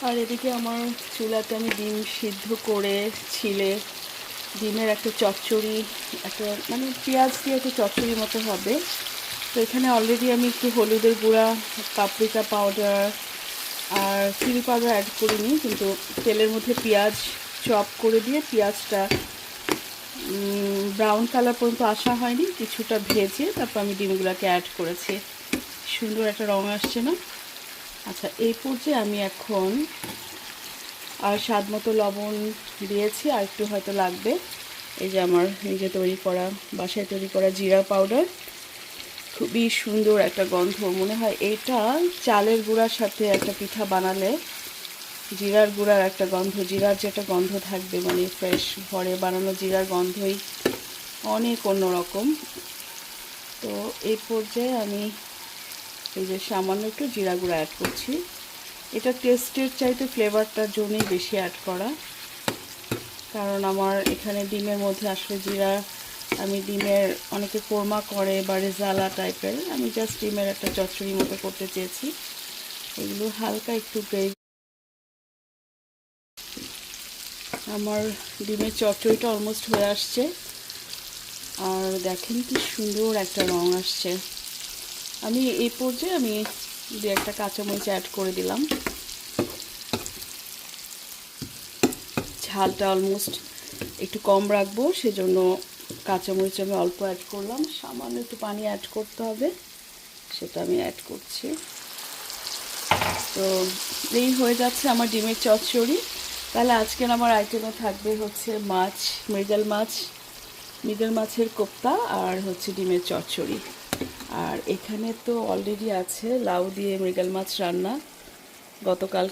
আর এদিকে আমার চুলাতে আমি ডিম সিদ্ধ করে ছিলে ডিমের একটা চচ্চড়ি, একটা মানে পেঁয়াজ দিয়ে একটা চচ্চড়ি মতো হবে। তো এখানে অলরেডি আমি একটু হলুদের গুঁড়া, পাপরিকা পাউডার আর চিলি পাউডার অ্যাড করিনি, কিন্তু তেলের মধ্যে পেঁয়াজ চপ করে দিয়ে পেঁয়াজটা ব্রাউন কালার পর্যন্ত আসা হয়নি, কিছুটা ভেজে তারপর আমি ডিমগুলোকে অ্যাড করেছি। সুন্দর একটা রং আসছে না? আচ্ছা, এই পর্যায়ে আমি এখন আর স্বাদ মতো লবণ দিয়েছি, আর একটু হয়তো লাগবে। এই যে আমার নিজে তৈরি করা, বাসায় তৈরি করা জিরা পাউডার, খুবই সুন্দর একটা গন্ধ। মনে হয় এটা চালের গুঁড়ার সাথে একটা পিঠা বানালে জিরার গুঁড়ার একটা গন্ধ, জিরার যেটা গন্ধ থাকবে, মানে ফ্রেশ ঘরে বানানো জিরার গন্ধই অনেক অন্যরকম। তো এই পর্যায়ে আমি এই যে সামান্য একটু জিরা গুঁড়া অ্যাড করছি। এটা টেস্টের চাইতে ফ্লেভারটার জন্যই বেশি অ্যাড করা, কারণ আমার এখানে ডিমের মধ্যে আসলে জিরা, আমি ডিমের অনেকে কোরমা করে বা রেজালা টাইপের, আমি জাস্ট ডিমের একটা চচ্চড়ি মতো করতে চেয়েছি। এগুলো হালকা একটু গ্রেভি। আমার ডিমের চচ্চড়িটা অলমোস্ট হয়ে আসছে, আর দেখেন কি সুন্দর একটা রং আসছে। আমি এই পর্যায়ে আমি দু একটা কাঁচামরিচ অ্যাড করে দিলাম। ঝালটা অলমোস্ট একটু কম রাখবো, সেজন্য কাঁচামরিচ আমি অল্প অ্যাড করলাম। সামান্য একটু পানি অ্যাড করতে হবে, সেটা আমি অ্যাড করছি। তো এই হয়ে যাচ্ছে আমার ডিমের চচ্চড়ি। তাহলে আজকের আমার আইটেমে থাকবে হচ্ছে মাছ, মৃগেল মাছের কোপ্তা, আর হচ্ছে ডিমের চচ্চড়ি। আর এখানে তো অলরেডি আছে লাউ দিয়ে মৃগেল মাছ রান্না গতকাল